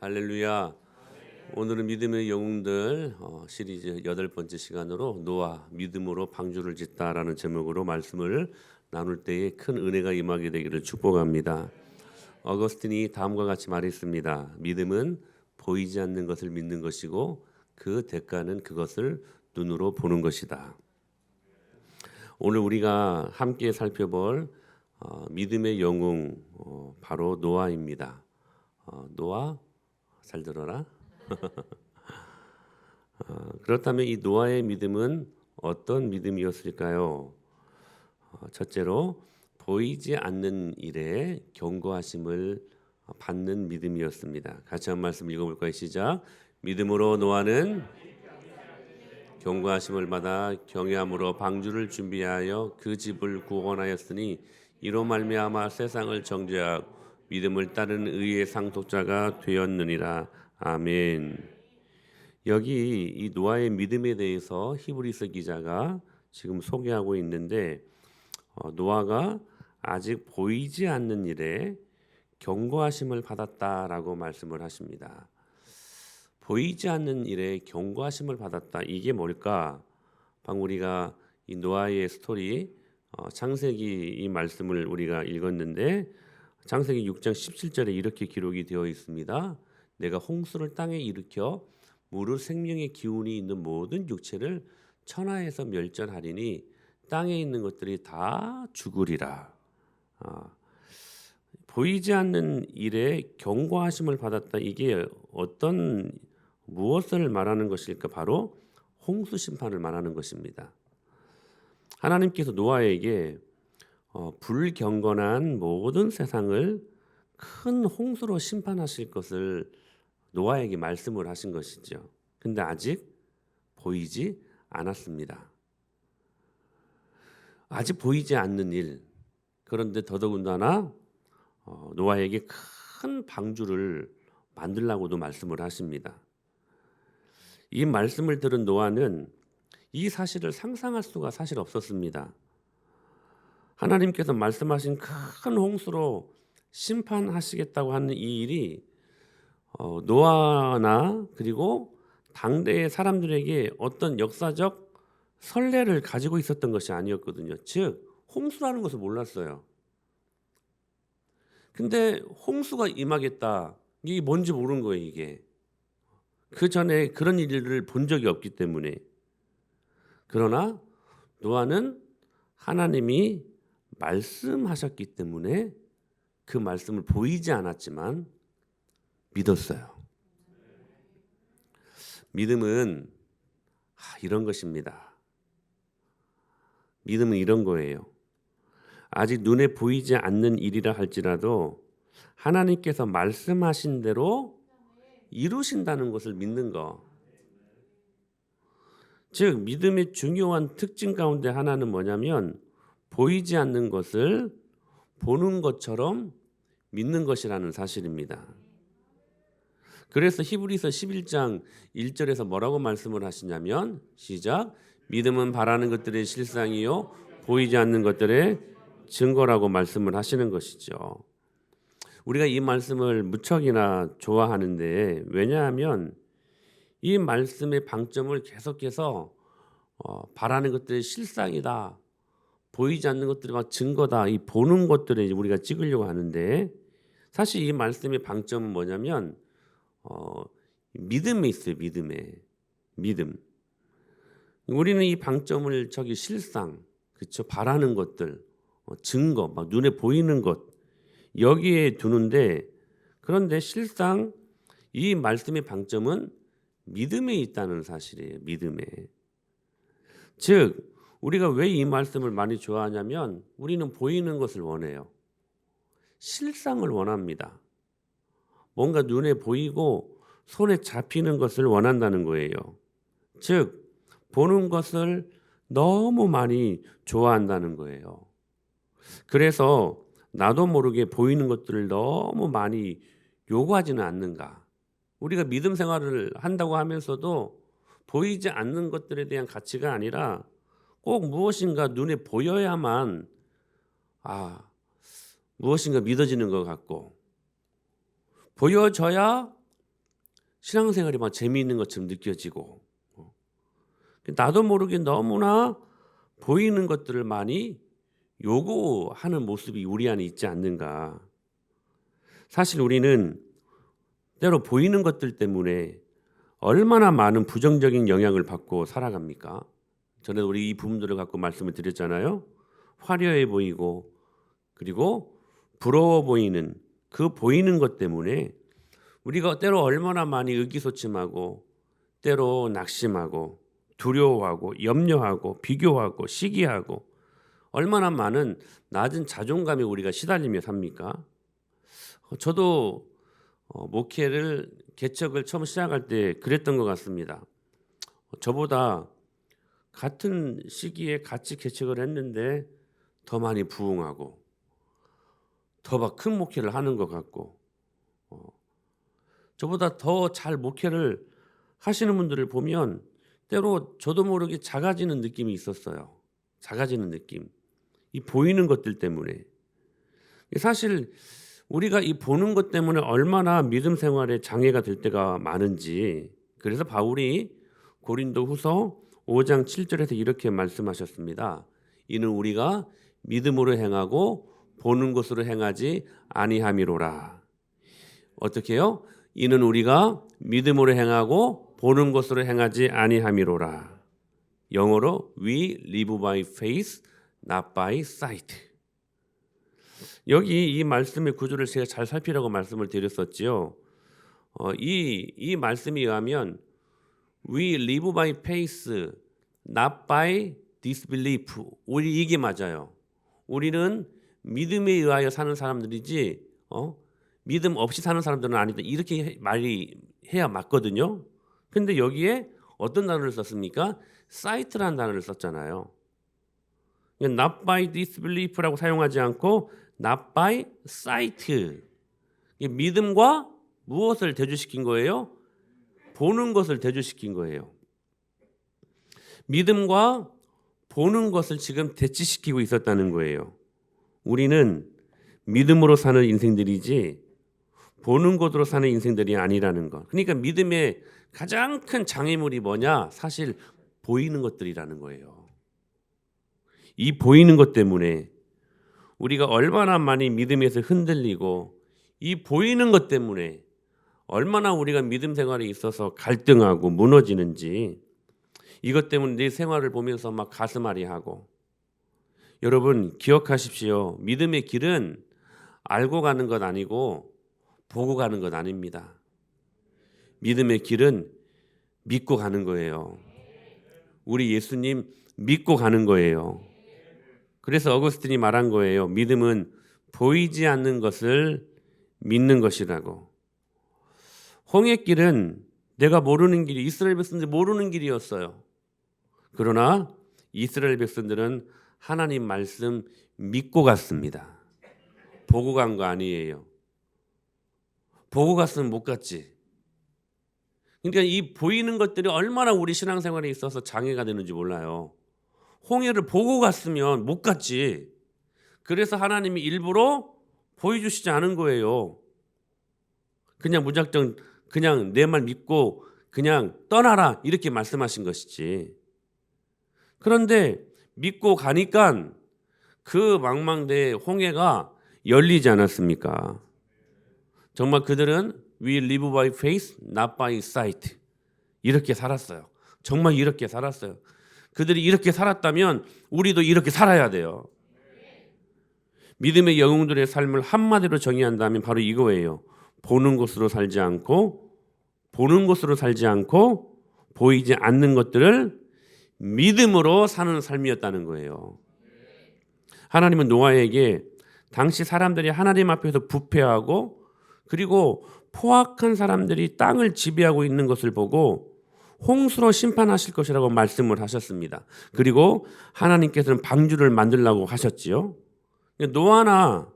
할렐루야. 오늘은 믿음의 영웅들 시리즈 8번째 시간으로 노아 믿음으로 방주를 짓다라는 제목으로 말씀을 나눌 때에 큰 은혜가 임하게 되기를 축복합니다. 어거스틴이 다음과 같이 말했습니다. 믿음은 보이지 않는 것을 믿는 것이고 그 대가는 그것을 눈으로 보는 것이다. 오늘 우리가 함께 살펴볼 믿음의 영웅 바로 노아입니다. 노아 잘 들어라. 그렇다면 이 노아의 믿음은 어떤 믿음이었을까요? 첫째로 보이지 않는 일에 견고하심을 받는 믿음이었습니다. 같이 한 말씀 읽어볼까요? 시작. 믿음으로 노아는 견고하심을 받아 경외함으로 방주를 준비하여 그 집을 구원하였으니 이로 말미암아 세상을 정죄하고 믿음을 따른 의의 상속자가 되었느니라. 아멘. 여기 이 노아의 믿음에 대해서 히브리서 기자가 지금 소개하고 있는데 노아가 아직 보이지 않는 일에 견고하심을 받았다라고 말씀을 하십니다. 보이지 않는 일에 견고하심을 받았다. 이게 뭘까? 방금 우리가 이 노아의 스토리 창세기 이 말씀을 우리가 읽었는데 창세기 6장 17절에 이렇게 기록이 되어 있습니다. 내가 홍수를 땅에 일으켜 무릇 생명의 기운이 있는 모든 육체를 천하에서 멸절하리니 땅에 있는 것들이 다 죽으리라. 보이지 않는 일에 견고하심을 받았다. 이게 무엇을 말하는 것일까? 바로 홍수 심판을 말하는 것입니다. 하나님께서 노아에게 불경건한 모든 세상을 큰 홍수로 심판하실 것을 노아에게 말씀을 하신 것이죠. 근데 아직 보이지 않았습니다. 아직 보이지 않는 일. 그런데 더더군다나 노아에게 큰 방주를 만들라고도 말씀을 하십니다. 이 말씀을 들은 노아는 이 사실을 상상할 수가 사실 없었습니다. 하나님께서 말씀하신 큰 홍수로 심판하시겠다고 하는 이 일이 노아나 그리고 당대의 사람들에게 어떤 역사적 선례를 가지고 있었던 것이 아니었거든요. 즉 홍수라는 것을 몰랐어요. 근데 홍수가 임하겠다. 이게 뭔지 모르는 거예요. 이게. 그 전에 그런 일을 본 적이 없기 때문에. 그러나 노아는 하나님이 말씀하셨기 때문에 그 말씀을 보이지 않았지만 믿었어요. 믿음은 이런 것입니다. 믿음은 이런 거예요. 아직 눈에 보이지 않는 일이라 할지라도 하나님께서 말씀하신 대로 이루신다는 것을 믿는 거. 즉 믿음의 중요한 특징 가운데 하나는 뭐냐면 보이지 않는 것을 보는 것처럼 믿는 것이라는 사실입니다. 그래서 히브리서 11장 1절에서 뭐라고 말씀을 하시냐면 시작. 믿음은 바라는 것들의 실상이요 보이지 않는 것들의 증거라고 말씀을 하시는 것이죠. 우리가 이 말씀을 무척이나 좋아하는데 왜냐하면 이 말씀의 방점을 계속해서 바라는 것들의 실상이다. 보이지 않는 것들이 막 증거다. 이 보는 것들을 우리가 찍으려고 하는데 사실 이 말씀의 방점은 뭐냐면 믿음에 있어요. 믿음. 우리는 이 방점을 실상, 그렇죠? 바라는 것들, 증거, 막 눈에 보이는 것 여기에 두는데 그런데 실상 이 말씀의 방점은 믿음에 있다는 사실이에요. 믿음에. 즉 우리가 왜 이 말씀을 많이 좋아하냐면 우리는 보이는 것을 원해요. 실상을 원합니다. 뭔가 눈에 보이고 손에 잡히는 것을 원한다는 거예요. 즉 보는 것을 너무 많이 좋아한다는 거예요. 그래서 나도 모르게 보이는 것들을 너무 많이 요구하지는 않는가. 우리가 믿음 생활을 한다고 하면서도 보이지 않는 것들에 대한 가치가 아니라 꼭 무엇인가 눈에 보여야만 무엇인가 믿어지는 것 같고 보여져야 신앙생활이 막 재미있는 것처럼 느껴지고 나도 모르게 너무나 보이는 것들을 많이 요구하는 모습이 우리 안에 있지 않는가. 사실 우리는 때로 보이는 것들 때문에 얼마나 많은 부정적인 영향을 받고 살아갑니까? 전에 우리 이 부분들을 갖고 말씀을 드렸잖아요. 화려해 보이고 그리고 부러워 보이는 그 보이는 것 때문에 우리가 때로 얼마나 많이 의기소침하고 때로 낙심하고 두려워하고 염려하고 비교하고 시기하고 얼마나 많은 낮은 자존감에 우리가 시달리며 삽니까? 저도 목회를 개척을 처음 시작할 때 그랬던 것 같습니다. 저보다 같은 시기에 같이 개척을 했는데 더 많이 부흥하고 더 큰 목회를 하는 것 같고 저보다 더 잘 목회를 하시는 분들을 보면 때로 저도 모르게 작아지는 느낌이 있었어요. 작아지는 느낌. 이 보이는 것들 때문에. 사실 우리가 이 보는 것 때문에 얼마나 믿음 생활에 장애가 될 때가 많은지, 그래서 바울이 고린도후서 5장 7절에서 이렇게 말씀하셨습니다. 이는 우리가 믿음으로 행하고 보는 것으로 행하지 아니함이로라. 어떻게 해요? 이는 우리가 믿음으로 행하고 보는 것으로 행하지 아니함이로라. 영어로 We live by faith, not by sight. 여기 이 말씀의 구조를 제가 잘 살피라고 말씀을 드렸었지요. 이 말씀에 의하면 We live by faith, not by disbelief. 우리 이게 맞아요. 우리는 믿음에 의하여 사는 사람들이지 믿음 없이 사는 사람들은 아니다. 이렇게 말이 해야 맞거든요. 근데 여기에 어떤 단어를 썼습니까? sight라는 단어를 썼잖아요. not by disbelief라고 사용하지 않고 not by sight. 믿음과 무엇을 대조시킨 거예요? 보는 것을 대조시킨 거예요. 믿음과 보는 것을 지금 대치시키고 있었다는 거예요. 우리는 믿음으로 사는 인생들이지 보는 것으로 사는 인생들이 아니라는 것. 그러니까 믿음의 가장 큰 장애물이 뭐냐? 사실 보이는 것들이라는 거예요. 이 보이는 것 때문에 우리가 얼마나 많이 믿음에서 흔들리고 이 보이는 것 때문에 얼마나 우리가 믿음 생활에 있어서 갈등하고 무너지는지, 이것 때문에 내 생활을 보면서 막 가슴앓이하고. 여러분 기억하십시오. 믿음의 길은 알고 가는 것 아니고 보고 가는 것 아닙니다. 믿음의 길은 믿고 가는 거예요. 우리 예수님 믿고 가는 거예요. 그래서 어거스틴이 말한 거예요. 믿음은 보이지 않는 것을 믿는 것이라고. 홍해길은 내가 모르는 길이, 이스라엘 백성들이 모르는 길이었어요. 그러나 이스라엘 백성들은 하나님 말씀 믿고 갔습니다. 보고 간 거 아니에요. 보고 갔으면 못 갔지. 그러니까 이 보이는 것들이 얼마나 우리 신앙생활에 있어서 장애가 되는지 몰라요. 홍해를 보고 갔으면 못 갔지. 그래서 하나님이 일부러 보여주시지 않은 거예요. 그냥 무작정 그냥 내 말 믿고 그냥 떠나라 이렇게 말씀하신 것이지. 그런데 믿고 가니까 그 망망대해 홍해가 열리지 않았습니까? 정말 그들은 We live by faith, not by sight. 이렇게 살았어요. 정말 이렇게 살았어요. 그들이 이렇게 살았다면 우리도 이렇게 살아야 돼요. 믿음의 영웅들의 삶을 한마디로 정의한다면 바로 이거예요. 보는 것으로 살지 않고 보이지 않는 것들을 믿음으로 사는 삶이었다는 거예요. 하나님은 노아에게 당시 사람들이 하나님 앞에서 부패하고 그리고 포악한 사람들이 땅을 지배하고 있는 것을 보고 홍수로 심판하실 것이라고 말씀을 하셨습니다. 그리고 하나님께서는 방주를 만들라고 하셨지요. 노아나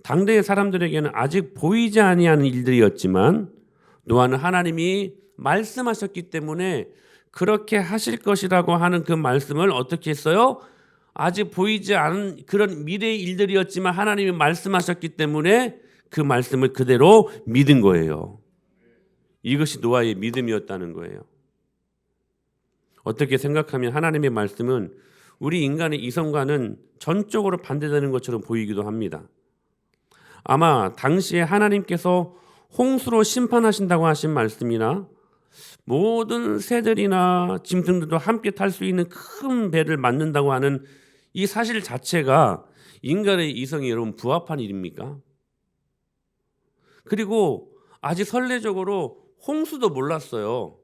당대의 사람들에게는 아직 보이지 아니하는 일들이었지만 노아는 하나님이 말씀하셨기 때문에 그렇게 하실 것이라고 하는 그 말씀을 어떻게 했어요? 아직 보이지 않은 그런 미래의 일들이었지만 하나님이 말씀하셨기 때문에 그 말씀을 그대로 믿은 거예요. 이것이 노아의 믿음이었다는 거예요. 어떻게 생각하면 하나님의 말씀은 우리 인간의 이성과는 전적으로 반대되는 것처럼 보이기도 합니다. 아마 당시에 하나님께서 홍수로 심판하신다고 하신 말씀이나 모든 새들이나 짐승들도 함께 탈 수 있는 큰 배를 만든다고 하는 이 사실 자체가 인간의 이성이 여러분 부합한 일입니까? 그리고 아직 선례적으로 홍수도 몰랐어요.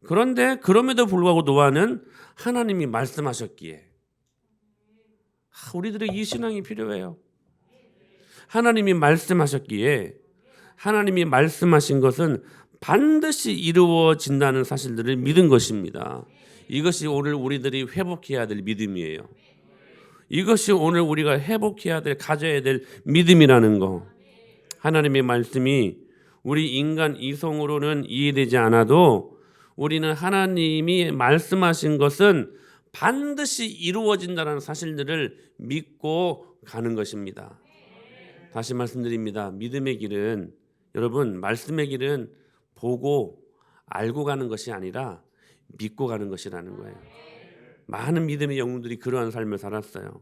그런데 그럼에도 불구하고 노아는 하나님이 말씀하셨기에 우리들의 이 신앙이 필요해요. 하나님이 말씀하셨기에 하나님이 말씀하신 것은 반드시 이루어진다는 사실들을 믿은 것입니다. 이것이 오늘 우리들이 회복해야 될 믿음이에요. 이것이 오늘 우리가 회복해야 될, 가져야 될 믿음이라는 거. 하나님의 말씀이 우리 인간 이성으로는 이해되지 않아도 우리는 하나님이 말씀하신 것은 반드시 이루어진다는 사실들을 믿고 가는 것입니다. 다시 말씀드립니다. 믿음의 길은, 여러분, 말씀의 길은 보고 알고 가는 것이 아니라 믿고 가는 것이라는 거예요. 많은 믿음의 영웅들이 그러한 삶을 살았어요.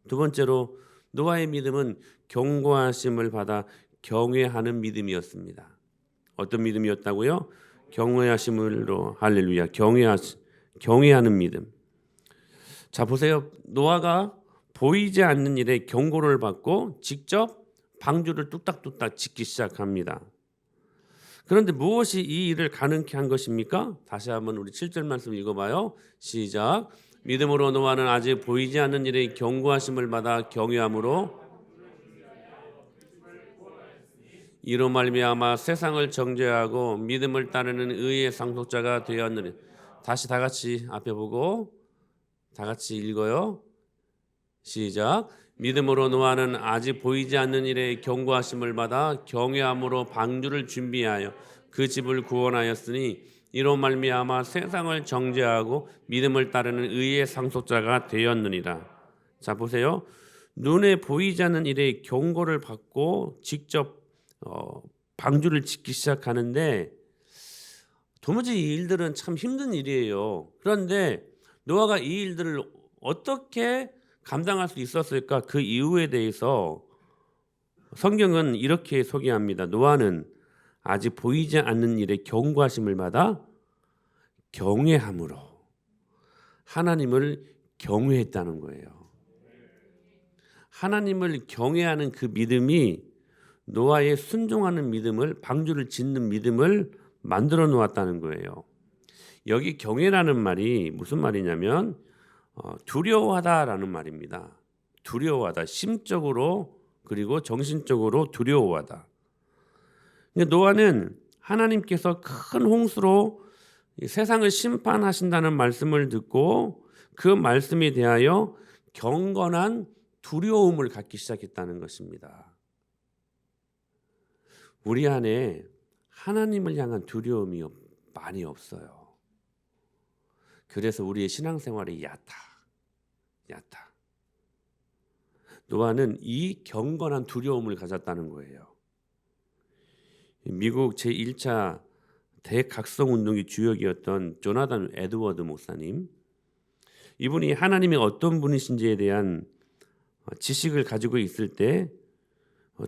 두 번째로 노아의 믿음은 경고하심을 받아 경외하는 믿음이었습니다. 어떤 믿음이었다고요? 경외하심으로, 할렐루야, 경외하는 믿음. 자, 보세요. 노아가 보이지 않는 일에 경고를 받고 직접 방주를 뚝딱뚝딱 짓기 시작합니다. 그런데 무엇이 이 일을 가능케 한 것입니까? 다시 한번 우리 7절 말씀 읽어봐요. 시작. 믿음으로 노아는 아직 보이지 않는 일에 경고하심을 받아 경외함으로 이로 말미암아 세상을 정죄하고 믿음을 따르는 의의 상속자가 되었느니. 다시 다 같이 앞에 보고 다 같이 읽어요. 시작. 믿음으로 노아는 아직 보이지 않는 일에 경고하심을 받아 경외함으로 방주를 준비하여 그 집을 구원하였으니 이로 말미암아 세상을 정죄하고 믿음을 따르는 의의 상속자가 되었느니라. 자, 보세요. 눈에 보이지 않는 일에 경고를 받고 직접 방주를 짓기 시작하는데 도무지 이 일들은 참 힘든 일이에요. 그런데 노아가 이 일들을 어떻게 감당할 수 있었을까? 그 이유에 대해서 성경은 이렇게 소개합니다. 노아는 아직 보이지 않는 일에 경고하심을 받아 경외함으로 하나님을 경외했다는 거예요. 하나님을 경외하는 그 믿음이 노아의 순종하는 믿음을, 방주를 짓는 믿음을 만들어 놓았다는 거예요. 여기 경외라는 말이 무슨 말이냐면 두려워하다라는 말입니다. 두려워하다, 심적으로 그리고 정신적으로 두려워하다. 노아는 하나님께서 큰 홍수로 세상을 심판하신다는 말씀을 듣고 그 말씀에 대하여 경건한 두려움을 갖기 시작했다는 것입니다. 우리 안에 하나님을 향한 두려움이 많이 없어요. 그래서 우리의 신앙생활이 얕아. 노아는 이 경건한 두려움을 가졌다는 거예요. 미국 제1차 대각성운동의 주역이었던 조나단 에드워드 목사님, 이분이 하나님이 어떤 분이신지에 대한 지식을 가지고 있을 때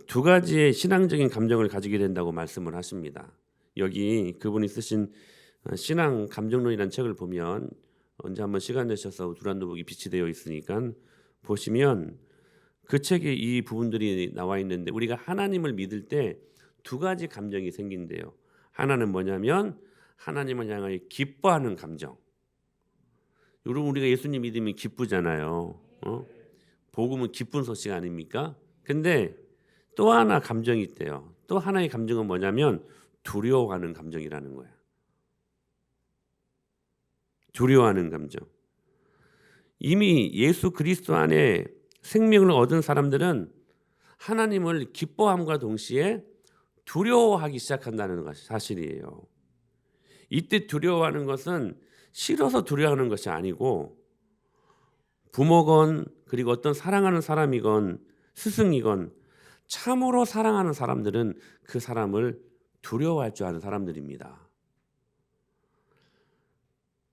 두 가지의 신앙적인 감정을 가지게 된다고 말씀을 하십니다. 여기 그분이 쓰신 신앙 감정론이라는 책을 보면 언제 한번 시간 내셔서 두란노북이 비치되어 있으니까 보시면 그 책에 이 부분들이 나와 있는데 우리가 하나님을 믿을 때 두 가지 감정이 생긴대요. 하나는 뭐냐면 하나님을 향하여 기뻐하는 감정. 여러분 우리가 예수님 믿으면 기쁘잖아요. 복음은 기쁜 소식 아닙니까? 근데 또 하나 감정이 있대요. 또 하나의 감정은 뭐냐면 두려워하는 감정이라는 거예요. 두려워하는 감정. 이미 예수 그리스도 안에 생명을 얻은 사람들은 하나님을 기뻐함과 동시에 두려워하기 시작한다는 것이 사실이에요. 이때 두려워하는 것은 싫어서 두려워하는 것이 아니고 부모건 그리고 어떤 사랑하는 사람이건 스승이건 참으로 사랑하는 사람들은 그 사람을 두려워할 줄 아는 사람들입니다.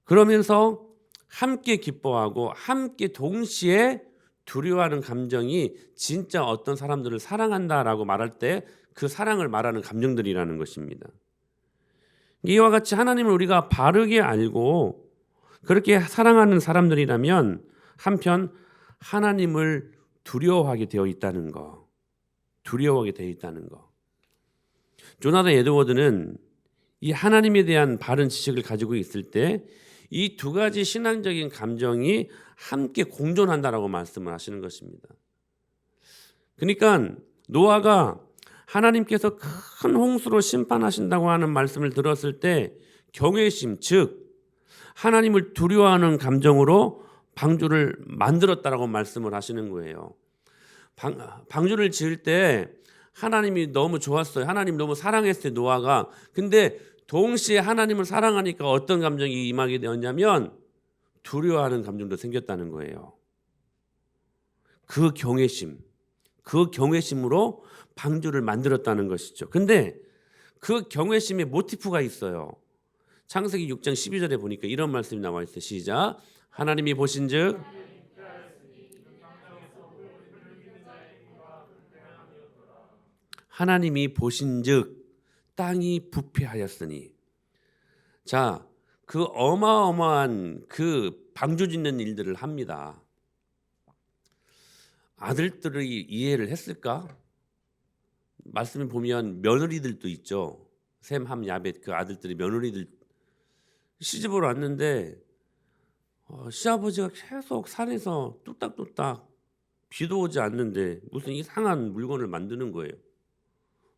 그러면서 함께 기뻐하고 함께 동시에 두려워하는 감정이 진짜 어떤 사람들을 사랑한다라고 말할 때 그 사랑을 말하는 감정들이라는 것입니다. 이와 같이 하나님을 우리가 바르게 알고 그렇게 사랑하는 사람들이라면 한편 하나님을 두려워하게 되어 있다는 거. 두려워하게 되어 있다는 거. 조나단 에드워드는 이 하나님에 대한 바른 지식을 가지고 있을 때 이 두 가지 신앙적인 감정이 함께 공존한다라고 말씀을 하시는 것입니다. 그러니까 노아가 하나님께서 큰 홍수로 심판하신다고 하는 말씀을 들었을 때 경외심, 즉 하나님을 두려워하는 감정으로 방주를 만들었다라고 말씀을 하시는 거예요. 방주를 지을 때 하나님이 너무 좋았어요. 하나님 너무 사랑했어요, 노아가. 근데 동시에 하나님을 사랑하니까 어떤 감정이 임하게 되었냐면 두려워하는 감정도 생겼다는 거예요. 그 경외심으로 방주를 만들었다는 것이죠. 근데 그 경외심의 모티프가 있어요. 창세기 6장 12절에 보니까 이런 말씀이 나와 있어요. 시작. 하나님이 보신즉 땅이 부패하였으니. 자, 그 어마어마한 그 방주 짓는 일들을 합니다. 아들들이 이해를 했을까? 말씀을 보면 며느리들도 있죠. 셈, 함, 야벳 그 아들들이 며느리들 시집을 왔는데 시아버지가 계속 산에서 뚝딱뚝딱 비도 오지 않는데 무슨 이상한 물건을 만드는 거예요.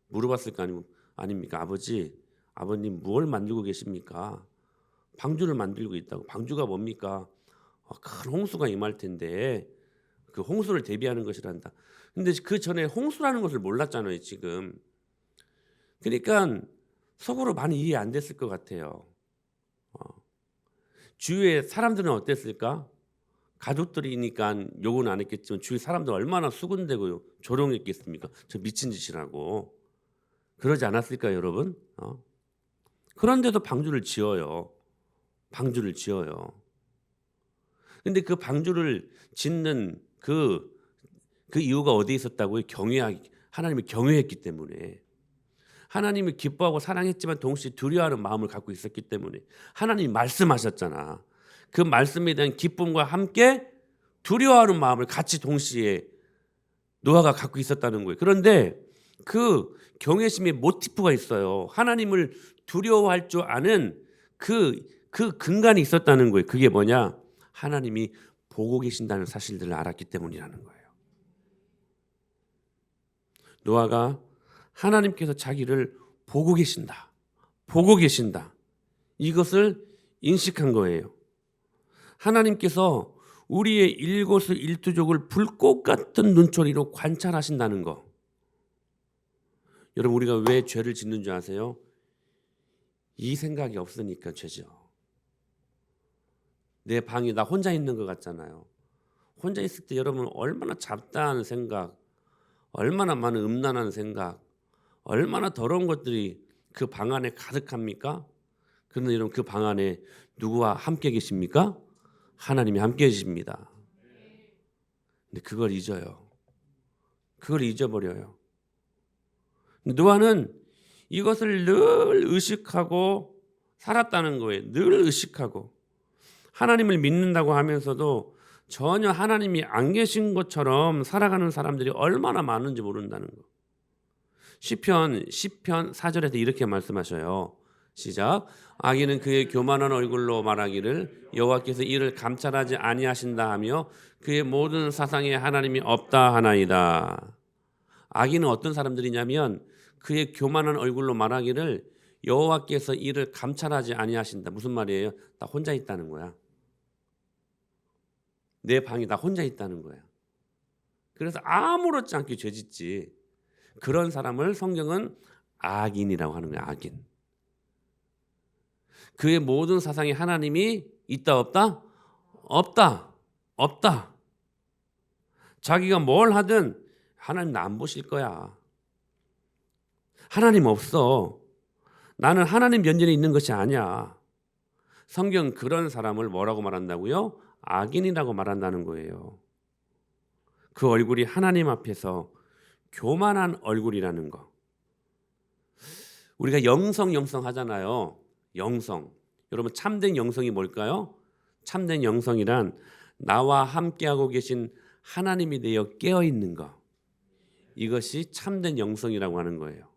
물어봤을 거 아닙니까? 아버님 뭘 만들고 계십니까? 방주를 만들고 있다고. 방주가 뭡니까? 큰 홍수가 임할 텐데 그 홍수를 대비하는 것이란다. 근데 그 전에 홍수라는 것을 몰랐잖아요, 지금. 그러니까 속으로 많이 이해 안 됐을 것 같아요. 주위의 사람들은 어땠을까? 가족들이니까 욕은 안 했겠지만 주위 사람들 얼마나 수군대고 조롱했겠습니까? 저 미친 짓이라고. 그러지 않았을까요, 여러분? 그런데도 방주를 지어요. 근데 그 방주를 짓는 그 이유가 어디에 있었다고요? 하나님을 경외했기 때문에. 하나님을 기뻐하고 사랑했지만 동시에 두려워하는 마음을 갖고 있었기 때문에. 하나님이 말씀하셨잖아. 그 말씀에 대한 기쁨과 함께 두려워하는 마음을 같이 동시에 노아가 갖고 있었다는 거예요. 그런데 그 경외심의 모티프가 있어요. 하나님을 두려워할 줄 아는 그 근간이 있었다는 거예요. 그게 뭐냐? 하나님이 보고 계신다는 사실들을 알았기 때문이라는 거예요. 노아가 하나님께서 자기를 보고 계신다. 이것을 인식한 거예요. 하나님께서 우리의 일거수일투족을 불꽃 같은 눈초리로 관찰하신다는 거. 여러분, 우리가 왜 죄를 짓는 줄 아세요? 이 생각이 없으니까 죄죠. 내 방에 나 혼자 있는 것 같잖아요. 혼자 있을 때 여러분 얼마나 잡다한 생각, 얼마나 많은 음란한 생각, 얼마나 더러운 것들이 그 방 안에 가득합니까? 그런데 여러분 그 방 안에 누구와 함께 계십니까? 하나님이 함께 계십니다. 근데 그걸 잊어요. 그걸 잊어버려요. 노아는 이것을 늘 의식하고 살았다는 거예요. 늘 의식하고. 하나님을 믿는다고 하면서도 전혀 하나님이 안 계신 것처럼 살아가는 사람들이 얼마나 많은지 모른다는 거. 시편 4절에서 이렇게 말씀하셔요. 시작. 악인은 그의 교만한 얼굴로 말하기를 여호와께서 이를 감찰하지 아니하신다 하며 그의 모든 사상에 하나님이 없다 하나이다. 악인은 어떤 사람들이냐면 그의 교만한 얼굴로 말하기를 여호와께서 이를 감찰하지 아니하신다. 무슨 말이에요? 나 혼자 있다는 거야. 내 방에 나 혼자 있다는 거야. 그래서 아무렇지 않게 죄짓지. 그런 사람을 성경은 악인이라고 하는 거야. 악인. 그의 모든 사상에 하나님이 있다 없다? 없다. 자기가 뭘 하든 하나님 나 안 보실 거야. 하나님 없어. 나는 하나님 면전에 있는 것이 아니야. 성경 그런 사람을 뭐라고 말한다고요? 악인이라고 말한다는 거예요. 그 얼굴이 하나님 앞에서 교만한 얼굴이라는 거. 우리가 영성 하잖아요. 영성. 여러분 참된 영성이 뭘까요? 참된 영성이란 나와 함께하고 계신 하나님이 되어 깨어있는 것. 이것이 참된 영성이라고 하는 거예요.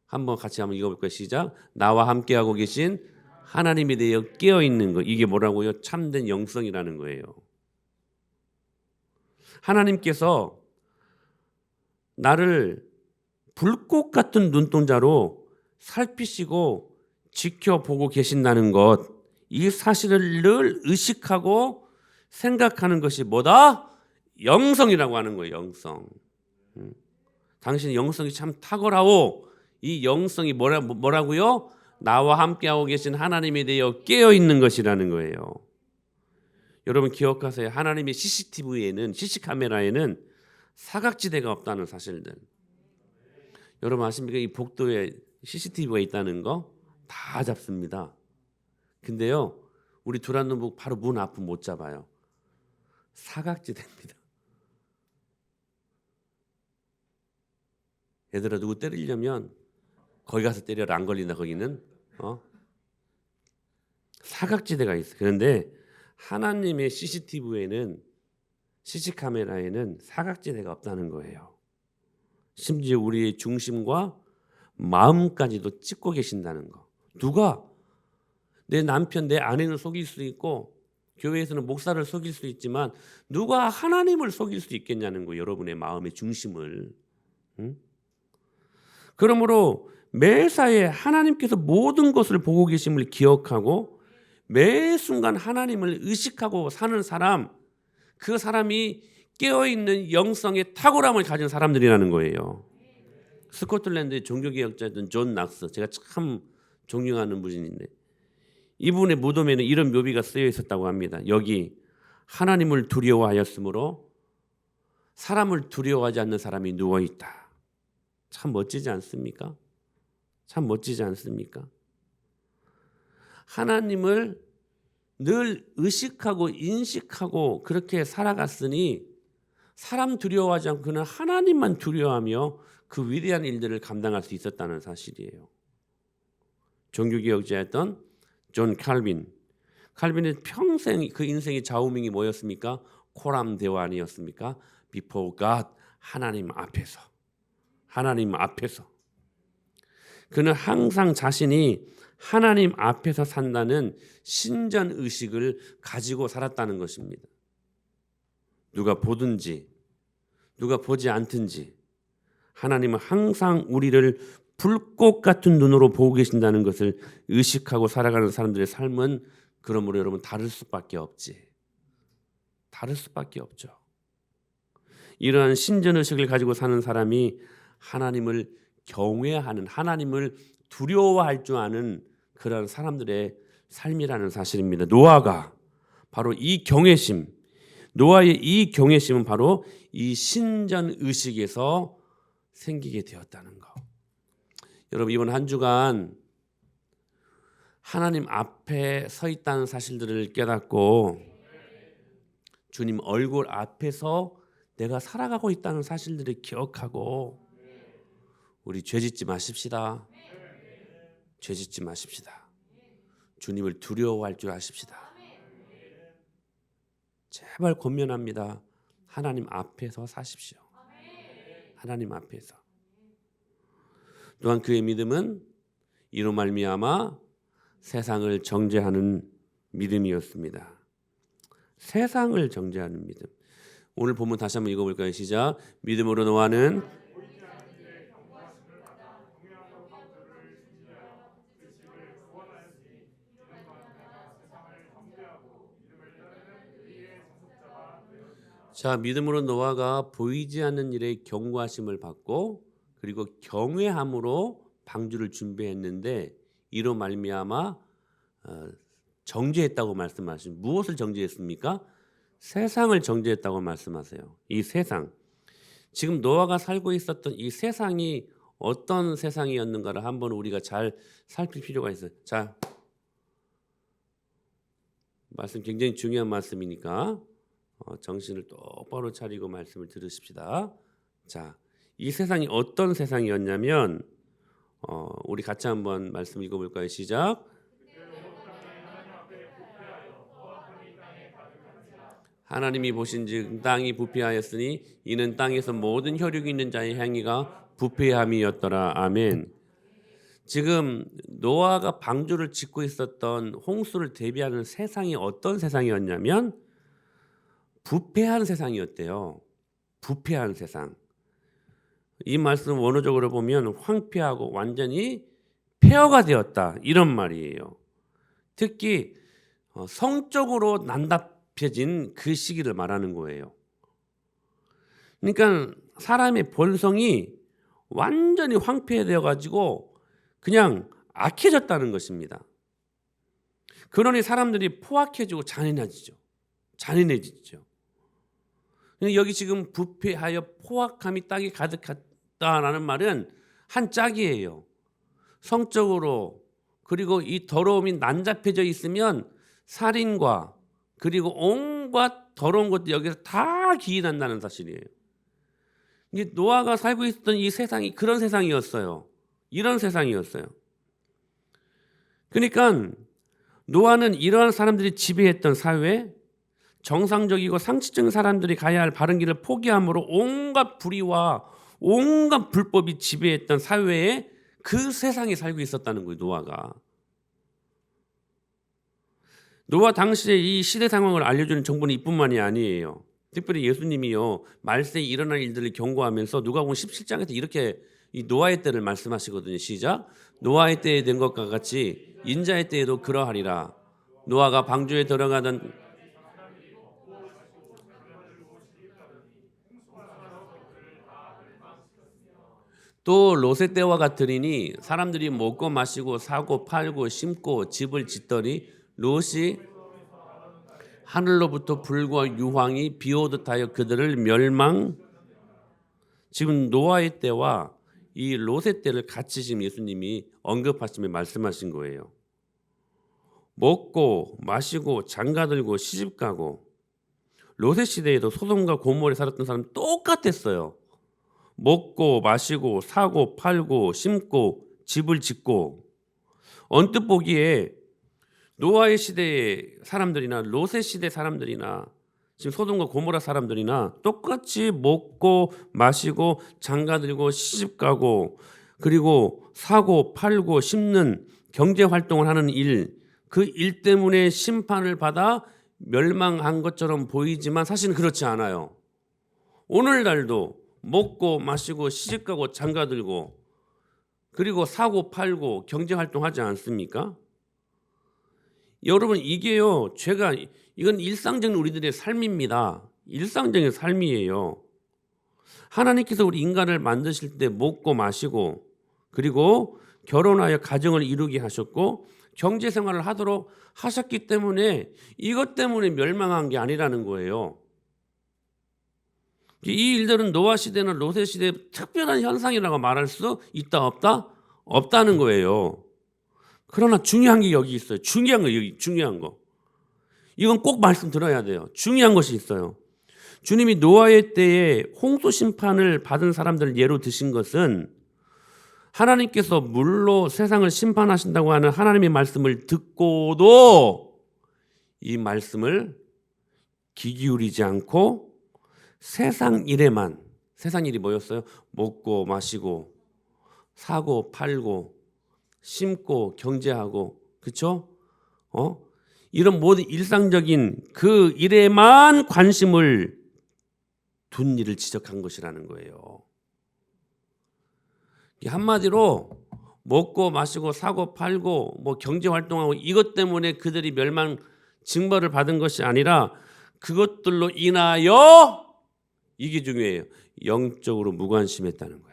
한번 같이 한번 읽어볼까요? 시작. 나와 함께하고 계신 하나님이 되어 깨어있는 것. 이게 뭐라고요? 참된 영성이라는 거예요. 하나님께서 나를 불꽃 같은 눈동자로 살피시고 지켜보고 계신다는 것, 이 사실을 늘 의식하고 생각하는 것이 뭐다? 영성이라고 하는 거예요. 영성. 당신의 영성이 참 탁월하오. 이 영성이 뭐라고요? 나와 함께하고 계신 하나님에 대해 깨어있는 것이라는 거예요. 여러분 기억하세요. 하나님의 CCTV에는, CC카메라에는 사각지대가 없다는 사실들. 여러분 아십니까? 이 복도에 CCTV가 있다는 거 다 잡습니다. 근데요, 우리 두란노북 바로 문 앞은 못 잡아요. 사각지대입니다. 얘들아 누구 때리려면 거기 가서 때려라. 안 걸린다. 거기는 사각지대가 있어요. 그런데 하나님의 CCTV에는, CC카메라에는 사각지대가 없다는 거예요. 심지어 우리의 중심과 마음까지도 찍고 계신다는 거. 누가? 내 남편, 내 아내는 속일 수 있고 교회에서는 목사를 속일 수 있지만 누가 하나님을 속일 수 있겠냐는 거예요. 여러분의 마음의 중심을. 그러므로 매사에 하나님께서 모든 것을 보고 계심을 기억하고 매 순간 하나님을 의식하고 사는 사람, 그 사람이 깨어있는 영성의 탁월함을 가진 사람들이라는 거예요. 스코틀랜드의 종교개혁자였던 존 낙스, 제가 참 존경하는 분인데 이분의 무덤에는 이런 묘비가 쓰여 있었다고 합니다. 여기 하나님을 두려워하였으므로 사람을 두려워하지 않는 사람이 누워있다. 참 멋지지 않습니까? 참 멋지지 않습니까? 하나님을 늘 의식하고 인식하고 그렇게 살아갔으니 사람 두려워하지 않고 그는 하나님만 두려워하며 그 위대한 일들을 감당할 수 있었다는 사실이에요. 종교개혁자였던 존 칼빈의 평생 그 인생의 좌우명이 뭐였습니까? 코람 대화 아니었습니까? Before God, 하나님 앞에서. 하나님 앞에서. 그는 항상 자신이 하나님 앞에서 산다는 신전 의식을 가지고 살았다는 것입니다. 누가 보든지 누가 보지 않든지 하나님은 항상 우리를 불꽃 같은 눈으로 보고 계신다는 것을 의식하고 살아가는 사람들의 삶은 그러므로 여러분 다를 수밖에 없지. 다를 수밖에 없죠. 이러한 신전의식을 가지고 사는 사람이 하나님을 경외하는, 하나님을 두려워할 줄 아는 그런 사람들의 삶이라는 사실입니다. 노아가 바로 이 경외심, 노아의 이 경외심은 바로 이 신전의식에서 생기게 되었다는 것. 여러분 이번 한 주간 하나님 앞에 서 있다는 사실들을 깨닫고 주님 얼굴 앞에서 내가 살아가고 있다는 사실들을 기억하고 우리 죄짓지 마십시다. 죄짓지 마십시다. 주님을 두려워할 줄 아십시다. 제발 권면합니다. 하나님 앞에서 사십시오. 하나님 앞에서. 또한 그의 믿음은 이로 말미암아 세상을 정죄하는 믿음이었습니다. 세상을 정죄하는 믿음. 오늘 본문 다시 한번 읽어볼까요? 시작. 믿음으로 노아는 자, 믿음으로 노아가 보이지 않는 일에 경고하심을 받고 그리고 경외함으로 방주를 준비했는데 이로 말미암아 정죄했다고 말씀하신 무엇을 정죄했습니까? 세상을 정죄했다고 말씀하세요. 이 세상, 지금 노아가 살고 있었던 이 세상이 어떤 세상이었는가를 한번 우리가 잘 살필 필요가 있어요. 자, 말씀 굉장히 중요한 말씀이니까 정신을 똑바로 차리고 말씀을 들으십시다. 자, 이 세상이 어떤 세상이었냐면 우리 같이 한번 말씀 읽어볼까요? 시작. 하나님이 보신즉 땅이 부패하였으니 이는 땅에서 모든 혈육이 있는 자의 행위가 부패함이었더라. 아멘. 지금 노아가 방주를 짓고 있었던 홍수를 대비하는 세상이 어떤 세상이었냐면 부패한 세상이었대요. 부패한 세상. 이 말씀 원어적으로 보면 황폐하고 완전히 폐허가 되었다 이런 말이에요. 특히 성적으로 난잡해진 그 시기를 말하는 거예요. 그러니까 사람의 본성이 완전히 황폐되어 가지고 그냥 악해졌다는 것입니다. 그러니 사람들이 포악해지고 잔인해지죠. 근데 여기 지금 부패하여 포악함이 땅에 가득했다라는 말은 한 짝이에요. 성적으로 그리고 이 더러움이 난잡해져 있으면 살인과 그리고 온갖 더러운 것도 여기서 다 기인한다는 사실이에요. 노아가 살고 있었던 이 세상이 그런 세상이었어요. 이런 세상이었어요. 그러니까 노아는 이러한 사람들이 지배했던 사회, 정상적이고 상식적인 사람들이 가야 할 바른 길을 포기함으로 온갖 불의와 온갖 불법이 지배했던 사회에 그 세상에 살고 있었다는 거예요. 노아 당시에 이 시대 상황을 알려주는 정보는 이뿐만이 아니에요. 특별히 예수님이요 말세에 일어날 일들을 경고하면서 누가복음 17장에서 이렇게 이 노아의 때를 말씀하시거든요. 시작. 노아의 때에 된 것과 같이 인자의 때에도 그러하리라. 노아가 방주에 들어가던 또 롯의 때와 같으리니 사람들이 먹고 마시고 사고 팔고 심고 집을 짓더니 롯이 하늘로부터 불과 유황이 비오듯 하여 그들을 지금 노아의 때와 이 롯의 때를 같이 지금 예수님이 언급하시며 말씀하신 거예요. 먹고 마시고 장가들고 시집가고 롯의 시대에도 소돔과 고모라에 살았던 사람 똑같았어요. 먹고 마시고 사고 팔고 심고 집을 짓고 언뜻 보기에 노아의 시대의 사람들이나 롯의 시대 사람들이나 지금 소돔과 고모라 사람들이나 똑같이 먹고 마시고 장가들고 시집가고 그리고 사고 팔고 심는 경제 활동을 하는 일, 그 일 때문에 심판을 받아 멸망한 것처럼 보이지만 사실은 그렇지 않아요. 오늘날도 먹고 마시고 시집가고 장가들고 그리고 사고 팔고 경제 활동하지 않습니까? 여러분 이게요 이건 일상적인 우리들의 삶입니다. 일상적인 삶이에요. 하나님께서 우리 인간을 만드실 때 먹고 마시고 그리고 결혼하여 가정을 이루게 하셨고 경제 생활을 하도록 하셨기 때문에 이것 때문에 멸망한 게 아니라는 거예요. 이 일들은 노아 시대나 롯의 시대의 특별한 현상이라고 말할 수 있다 없다? 없다는 거예요. 그러나 중요한 게 여기 있어요. 중요한 거. 이건 꼭 말씀 들어야 돼요. 중요한 것이 있어요. 주님이 노아의 때에 홍수 심판을 받은 사람들을 예로 드신 것은 하나님께서 물로 세상을 심판하신다고 하는 하나님의 말씀을 듣고도 이 말씀을 귀 기울이지 않고 세상 일이 뭐였어요? 먹고 마시고 사고 팔고 심고 경제하고 그렇죠? 이런 모든 일상적인 그 일에만 관심을 둔 일을 지적한 것이라는 거예요. 한마디로 먹고 마시고 사고 팔고 뭐 경제 활동하고 이것 때문에 그들이 멸망 징벌을 받은 것이 아니라 그것들로 인하여 이게 중요해요. 영적으로 무관심했다는 거야.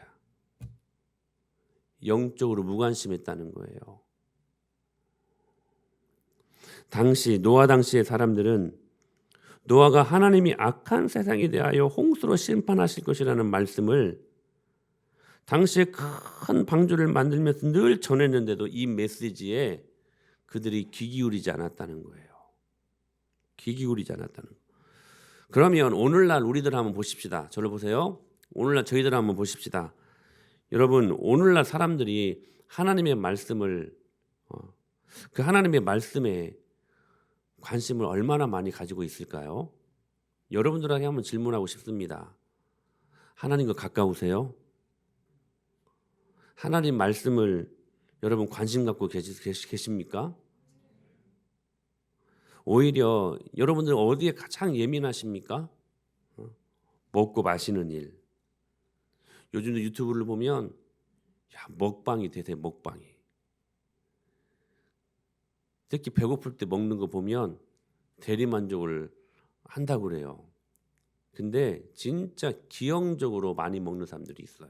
영적으로 무관심했다는 거예요. 노아 당시의 사람들은 노아가 하나님이 악한 세상에 대하여 홍수로 심판하실 것이라는 말씀을 당시에 큰 방주를 만들면서 늘 전했는데도 이 메시지에 그들이 귀 기울이지 않았다는 거예요. 귀 기울이지 않았다는 거예요. 그러면 오늘날 우리들 한번 보십시다. 저를 보세요. 오늘날 저희들 한번 보십시다. 여러분, 오늘날 사람들이 하나님의 말씀을 그 하나님의 말씀에 관심을 얼마나 많이 가지고 있을까요? 여러분들에게 한번 질문하고 싶습니다. 하나님과 가까우세요? 하나님 말씀을 여러분 관심 갖고 계십니까? 오히려 여러분들 어디에 가장 예민하십니까? 먹고 마시는 일. 요즘도 유튜브를 보면 먹방이 되세. 먹방이. 특히 배고플 때 먹는 거 보면 대리만족을 한다고 그래요. 근데 진짜 기형적으로 많이 먹는 사람들이 있어요.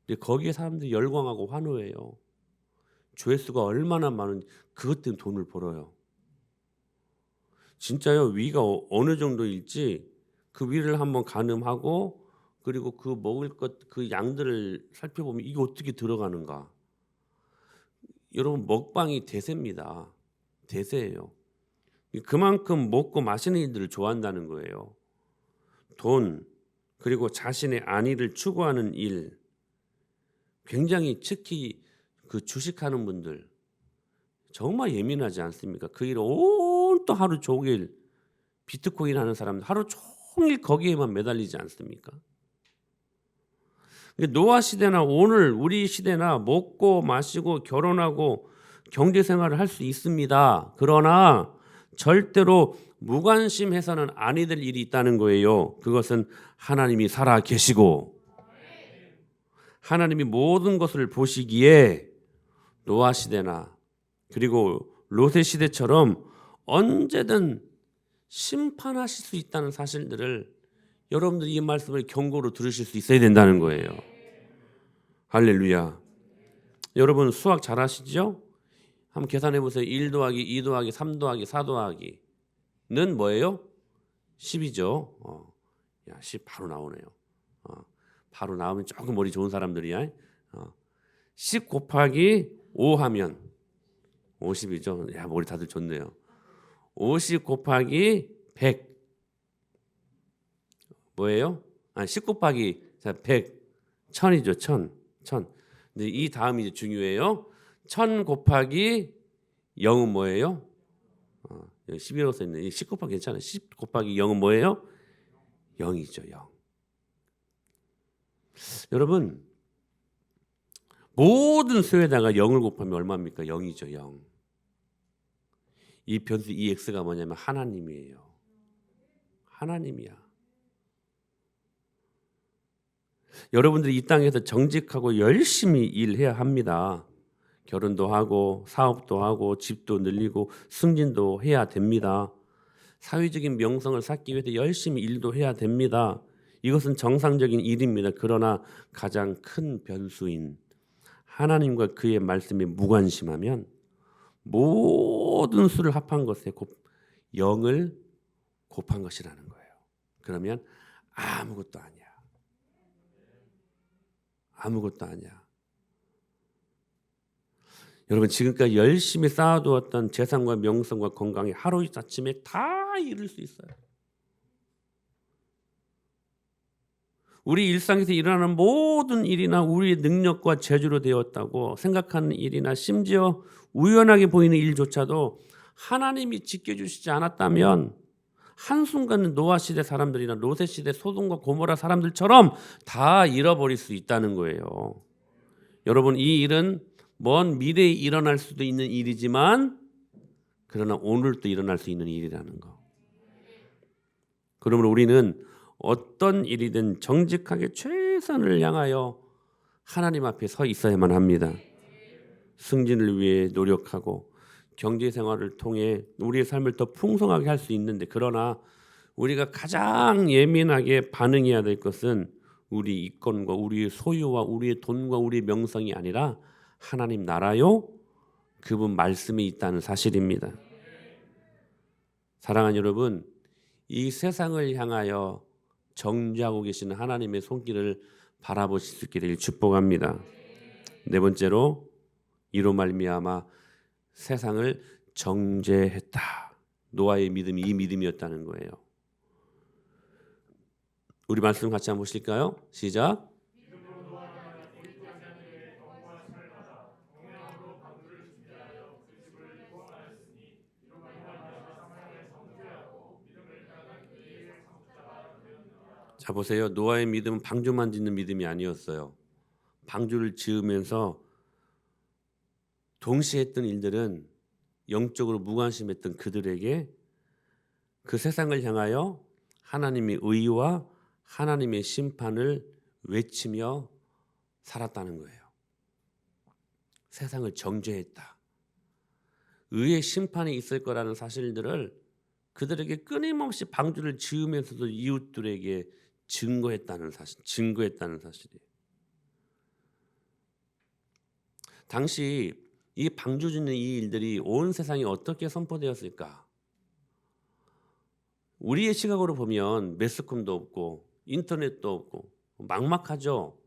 근데 거기에 사람들이 열광하고 환호해요. 조회수가 얼마나 많은 그것 때문에 돈을 벌어요. 진짜요. 위가 어느 정도일지 그 위를 한번 가늠하고 그리고 그 먹을 것 그 양들을 살펴보면 이게 어떻게 들어가는가. 여러분 먹방이 대세입니다. 대세예요. 그만큼 먹고 마시는 일들을 좋아한다는 거예요. 돈 그리고 자신의 안위를 추구하는 일. 굉장히 특히 그 주식하는 분들 정말 예민하지 않습니까? 그 일 온통 하루 종일 비트코인 하는 사람들 하루 종일 거기에만 매달리지 않습니까? 노아 시대나 오늘 우리 시대나 먹고 마시고 결혼하고 경제 생활을 할 수 있습니다. 그러나 절대로 무관심해서는 아니 될 일이 있다는 거예요. 그것은 하나님이 살아 계시고 하나님이 모든 것을 보시기에 노아 시대나 그리고 롯의 시대처럼 언제든 심판하실 수 있다는 사실들을 여러분들이 이 말씀을 경고로 들으실 수 있어야 된다는 거예요. 할렐루야. 여러분 수학 잘 하시죠? 한번 계산해 보세요. 1 더하기 2 더하기 3 더하기 4 더하기는 뭐예요? 10이죠. 10 바로 나오네요. 바로 나오면 조금 머리 좋은 사람들이야. 10 곱하기 5 하면 50이죠. 야, 머리 다들 좋네요. 50 곱하기 100 뭐예요? 10 곱하기 100 1000이죠. 1000. 근데 이 다음이 이제 중요해요. 1000 곱하기 0은 뭐예요? 11이라고 써있네. 10 곱하기 괜찮아요. 10 곱하기 0은 뭐예요? 0이죠. 0. 여러분 모든 수에다가 0을 곱하면 얼마입니까? 0이죠. 0. 이 변수 이 x가 뭐냐면 하나님이에요. 하나님이야. 여러분들이 이 땅에서 정직하고 열심히 일해야 합니다. 결혼도 하고 사업도 하고 집도 늘리고 승진도 해야 됩니다. 사회적인 명성을 쌓기 위해서 열심히 일도 해야 됩니다. 이것은 정상적인 일입니다. 그러나 가장 큰 변수인 하나님과 그의 말씀에 무관심하면 모든 수를 합한 것에 0을 곱한 것이라는 거예요. 그러면 아무것도 아니야. 아무것도 아니야. 여러분 지금까지 열심히 쌓아두었던 재산과 명성과 건강이 하루아침에 다 잃을 수 있어요. 우리 일상에서 일어나는 모든 일이나 우리의 능력과 재주로 되었다고 생각하는 일이나 심지어 우연하게 보이는 일조차도 하나님이 지켜주시지 않았다면 한순간은 노아 시대 사람들이나 롯의 시대 소돔과 고모라 사람들처럼 다 잃어버릴 수 있다는 거예요. 여러분 이 일은 먼 미래에 일어날 수도 있는 일이지만 그러나 오늘도 일어날 수 있는 일이라는 거. 그러므로 우리는 어떤 일이든 정직하게 최선을 향하여 하나님 앞에 서 있어야만 합니다. 승진을 위해 노력하고 경제 생활을 통해 우리의 삶을 더 풍성하게 할 수 있는데 그러나 우리가 가장 예민하게 반응해야 될 것은 우리 이권과 우리의 소유와 우리의 돈과 우리의 명성이 아니라 하나님 나라요 그분 말씀이 있다는 사실입니다. 사랑하는 여러분, 이 세상을 향하여 정죄하고 계시는 하나님의 손길을 바라보실 수 있기를 축복합니다. 네 번째로 이로 말미암아 세상을 정죄했다. 노아의 믿음이 이 믿음이었다는 거예요. 우리 말씀 같이 한번 보실까요? 시작. 자 보세요. 노아의 믿음은 방주만 짓는 믿음이 아니었어요. 방주를 지으면서 동시에 했던 일들은 영적으로 무관심했던 그들에게 그 세상을 향하여 하나님의 의와 하나님의 심판을 외치며 살았다는 거예요. 세상을 정죄했다. 의의 심판이 있을 거라는 사실들을 그들에게 끊임없이 방주를 지으면서도 이웃들에게 증거했다는 사실이에요. 당시 이 방주 짓는 이 일들이 온 세상에 어떻게 선포되었을까? 우리의 시각으로 보면 매스컴도 없고 인터넷도 없고 막막하죠.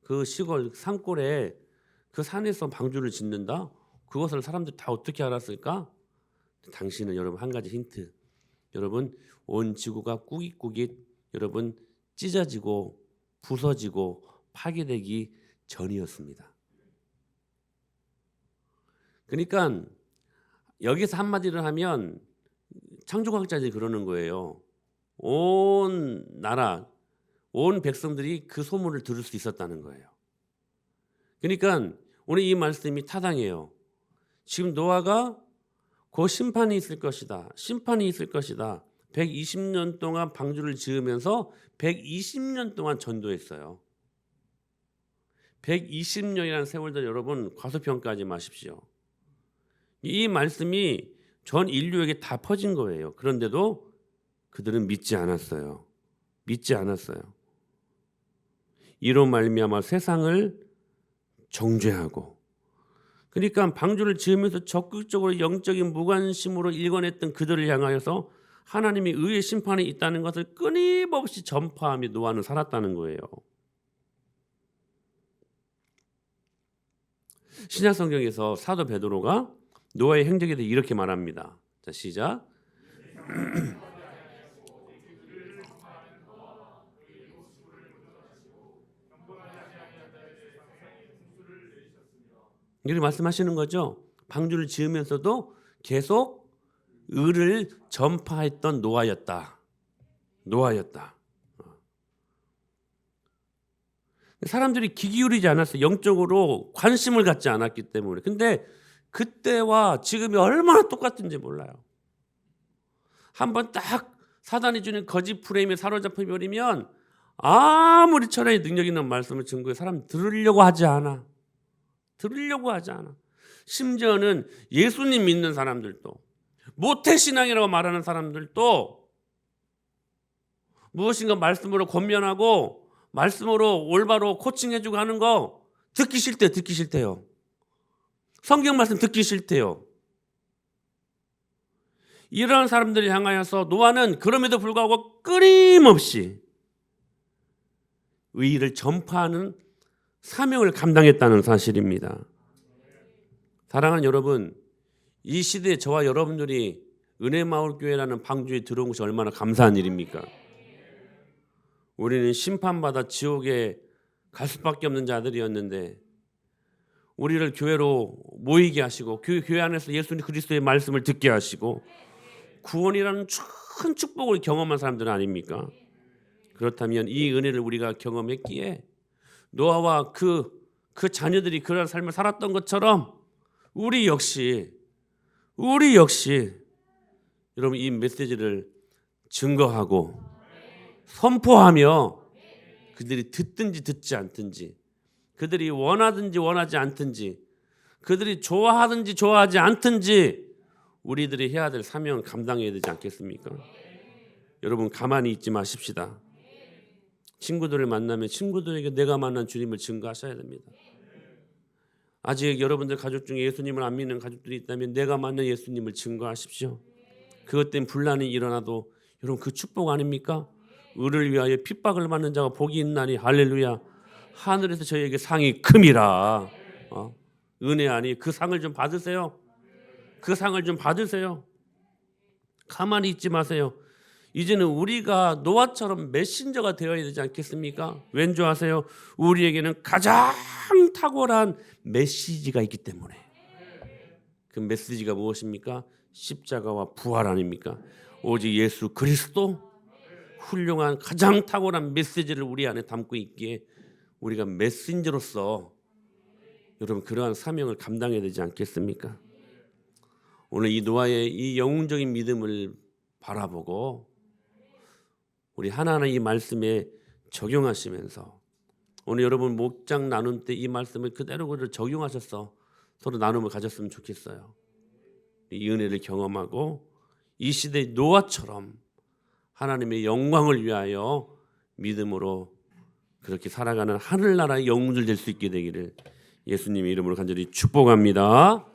그 시골 산골에 그 산에서 방주를 짓는다? 그것을 사람들 다 어떻게 알았을까? 당신은 여러분 한 가지 힌트. 여러분 온 지구가 꾸깃꾸깃 여러분 찢어지고 부서지고 파괴되기 전이었습니다. 그러니까 여기서 한마디를 하면 창조과학자들이 그러는 거예요. 온 나라, 온 백성들이 그 소문을 들을 수 있었다는 거예요. 그러니까 오늘 이 말씀이 타당해요. 지금 노아가 그 심판이 있을 것이다. 심판이 있을 것이다. 120년 동안 방주를 지으면서 120년 동안 전도했어요. 120년이라는 세월들 여러분 과소평가하지 마십시오. 이 말씀이 전 인류에게 다 퍼진 거예요. 그런데도 그들은 믿지 않았어요. 이로 말미암아 세상을 정죄하고 그러니까 방주를 지으면서 적극적으로 영적인 무관심으로 일관했던 그들을 향하여서 하나님의 의의 심판이 있다는 것을 끊임없이 전파하며 노아는 살았다는 거예요. 신약 성경에서 사도 베드로가 노아의 행적에 대해 이렇게 말합니다. 자, 시작. 이렇게 말씀하시는 거죠. 방주를 지으면서도 계속 의를 전파했던 노아였다. 사람들이 귀 기울이지 않았어요. 영적으로 관심을 갖지 않았기 때문에. 근데 그때와 지금이 얼마나 똑같은지 몰라요. 한번 딱 사단이 주는 거짓 프레임에 사로잡혀 버리면 아무리 철학의 능력 있는 말씀을 증거해 사람 들으려고 하지 않아. 심지어는 예수님 믿는 사람들도 모태신앙이라고 말하는 사람들도 무엇인가 말씀으로 권면하고 말씀으로 올바로 코칭해주고 하는 거 듣기 싫대요. 성경 말씀 듣기 싫대요. 이런 사람들을 향하여서 노아는 그럼에도 불구하고 끊임없이 의의를 전파하는 사명을 감당했다는 사실입니다. 사랑하는 여러분, 이 시대에 저와 여러분들이 은혜마을교회라는 방주에 들어온 것이 얼마나 감사한 일입니까? 우리는 심판받아 지옥에 갈 수밖에 없는 자들이었는데 우리를 교회로 모이게 하시고 교회 안에서 예수님 그리스도의 말씀을 듣게 하시고 구원이라는 큰 축복을 경험한 사람들은 아닙니까? 그렇다면 이 은혜를 우리가 경험했기에 노아와 그 자녀들이 그런 삶을 살았던 것처럼 우리 역시 여러분 이 메시지를 증거하고 선포하며 그들이 듣든지 듣지 않든지 그들이 원하든지 원하지 않든지 그들이 좋아하든지 좋아하지 않든지 우리들이 해야 될 사명을 감당해야 되지 않겠습니까? 여러분 가만히 있지 마십시다. 친구들을 만나면 친구들에게 내가 만난 주님을 증거하셔야 됩니다. 아직 여러분들 가족 중에 예수님을 안 믿는 가족들이 있다면 내가 만난 예수님을 증거하십시오. 그것 때문에 분란이 일어나도 여러분 그 축복 아닙니까? 의를 위하여 핍박을 받는 자가 복이 있나니 할렐루야. 하늘에서 저희에게 상이 큼이라. 은혜 아니 그 상을 좀 받으세요. 그 상을 좀 받으세요. 가만히 있지 마세요. 이제는 우리가 노아처럼 메신저가 되어야 되지 않겠습니까? 왠 줄 아세요? 우리에게는 가장 탁월한 메시지가 있기 때문에. 그 메시지가 무엇입니까? 십자가와 부활 아닙니까? 오직 예수 그리스도, 훌륭한 가장 탁월한 메시지를 우리 안에 담고 있기에 우리가 메신저로서 여러분 그러한 사명을 감당해야 되지 않겠습니까? 오늘 이 노아의 이 영웅적인 믿음을 바라보고 우리 하나하나 이 말씀에 적용하시면서 오늘 여러분 목장 나눌 때 이 말씀을 그대로 적용하셔서 서로 나눔을 가졌으면 좋겠어요. 이 은혜를 경험하고 이 시대의 노아처럼 하나님의 영광을 위하여 믿음으로 그렇게 살아가는 하늘나라의 영웅들 될 수 있게 되기를 예수님의 이름으로 간절히 축복합니다.